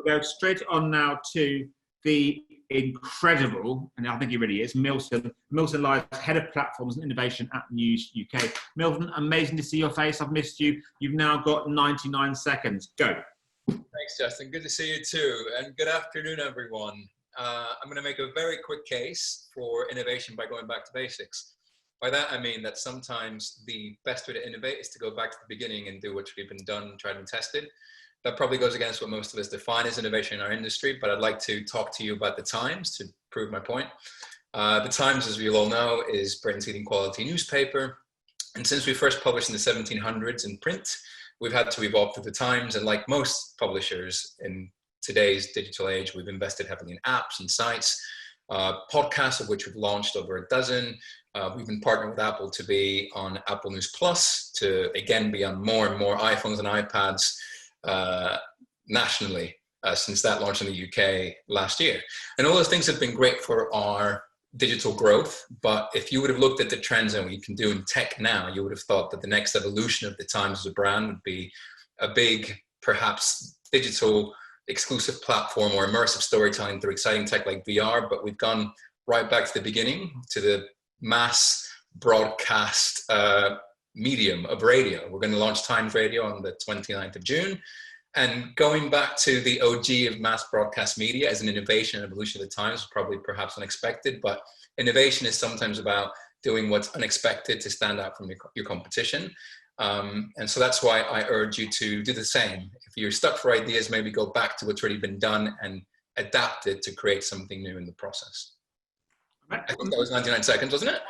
go straight on now to the incredible, and I think he really is, Milton Elias, Head of Platforms and Innovation at News UK. Milton, amazing to see your face. I've missed you. You've now got 99 seconds. Go. Thanks, Justin. Good to see you too. And good afternoon, everyone. I'm going to make a very quick case for innovation by going back to basics. By that, I mean that sometimes the best way to innovate is to go back to the beginning and do what's already been done, tried and tested. That probably goes against what most of us define as innovation in our industry, but I'd like to talk to you about the Times to prove my point. The Times, as we all know, is Britain's leading quality newspaper. And since we first published in the 1700s in print, we've had to evolve to the Times. And like most publishers in today's digital age, we've invested heavily in apps and sites, podcasts, of which we've launched over a dozen. We've been partnering with Apple to be on Apple News Plus, to again be on more and more iPhones and iPads nationally since that launched in the UK last year. And all those things have been great for our digital growth. But if you would have looked at the trends and what you can do in tech now, you would have thought that the next evolution of the Times as a brand would be a big, perhaps digital exclusive platform or immersive storytelling through exciting tech like VR. But we've gone right back to the beginning, to the mass broadcast medium of radio. We're going to launch Times Radio on the 29th of June. And going back to the OG of mass broadcast media as an innovation and evolution of the Times was probably perhaps unexpected, but innovation is sometimes about doing what's unexpected to stand out from your competition. And so that's why I urge you to do the same. If you're stuck for ideas, maybe go back to what's already been done and adapt it to create something new in the process. I think that was 99 seconds, wasn't it?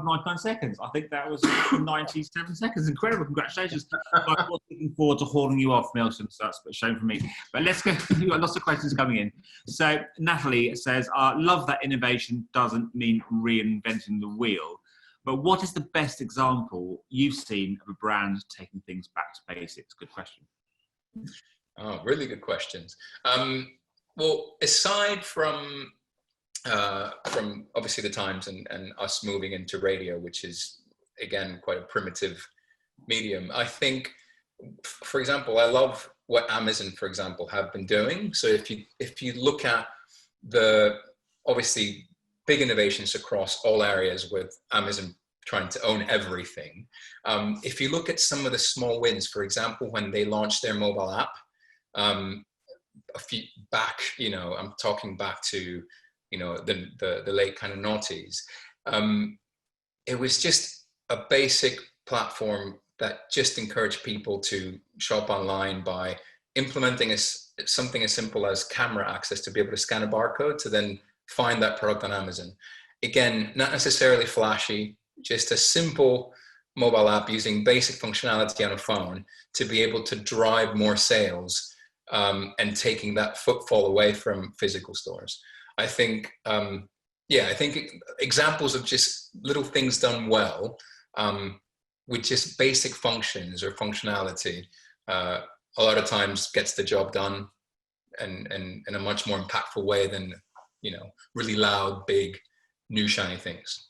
99 seconds. I think that was 97 seconds. Incredible. Congratulations. I was looking forward to hauling you off, Milton, so that's a shame for me. But let's go. We've got lots of questions coming in. So Natalie says, I love that innovation doesn't mean reinventing the wheel. But what is the best example you've seen of a brand taking things back to basics? Good question. Oh, really good questions. Well, aside from obviously the Times and us moving into radio, which is, again, quite a primitive medium. I think, for example, I love what Amazon, for example, have been doing. So if you look at the, obviously, big innovations across all areas with Amazon trying to own everything. If you look at some of the small wins, for example, when they launched their mobile app, a few back, I'm talking back to, the late kind of noughties. It was just a basic platform that just encouraged people to shop online by implementing something as simple as camera access to be able to scan a barcode to then find that product on Amazon. Again, not necessarily flashy, just a simple mobile app using basic functionality on a phone to be able to drive more sales and taking that footfall away from physical stores. I think, I think examples of just little things done well with just basic functions or functionality, a lot of times gets the job done and in a much more impactful way than, really loud, big, new shiny things.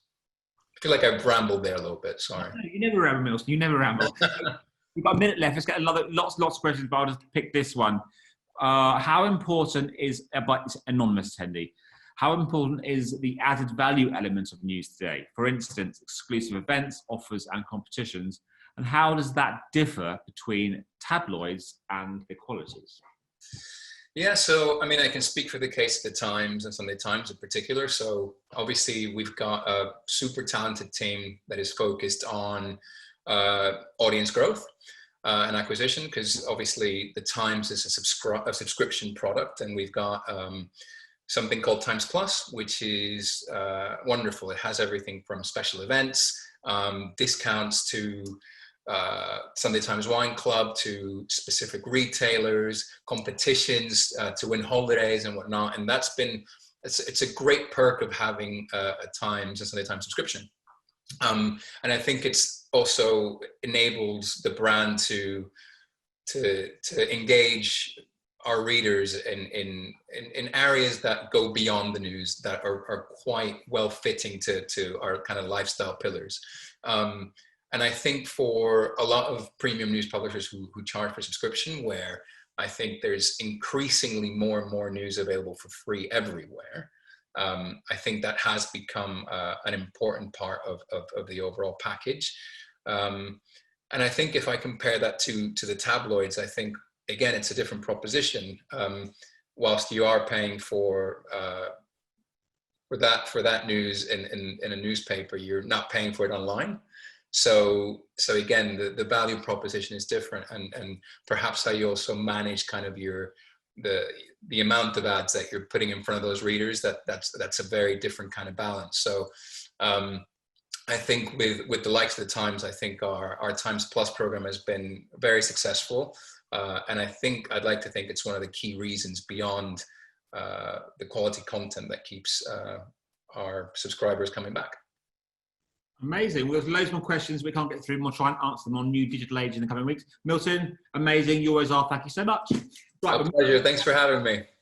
I feel like I've rambled there a little bit, sorry. No, you never ramble, Milton, you never ramble. We've got a minute left, let's get lots of questions, but I'll just pick this one. How important is, but it's anonymous attendee, how important is the added value element of news today? For instance, exclusive events, offers and competitions, and how does that differ between tabloids and equalities? Yeah, so, I can speak for the case of the Times and Sunday Times in particular. So obviously we've got a super talented team that is focused on audience growth and acquisition, because obviously the Times is a subscription product, and we've got something called Times Plus, which is wonderful. It has everything from special events, discounts to Sunday Times Wine Club, to specific retailers, competitions to win holidays and whatnot. And it's a great perk of having a Times and Sunday Times subscription. And I think it's also enables the brand to engage our readers in areas that go beyond the news, that are quite well fitting to our kind of lifestyle pillars. And I think for a lot of premium news publishers who charge for subscription, where I think there's increasingly more and more news available for free everywhere. I think that has become an important part of the overall package. And I think if I compare that to the tabloids, I think, again, it's a different proposition. Whilst you are paying for that news in a newspaper, you're not paying for it online. So again, the value proposition is different, and perhaps how you also manage kind of the amount of ads that you're putting in front of those readers, that's a very different kind of balance. So I think with the likes of the Times, I think our Times Plus program has been very successful, and I'd like to think it's one of the key reasons beyond the quality content that keeps our subscribers coming back. Amazing. Well, there's loads more questions we can't get through. We'll try and answer them on New Digital Age in the coming weeks. Milton, amazing. You always are. Thank you so much. Right, my pleasure. Thanks for having me.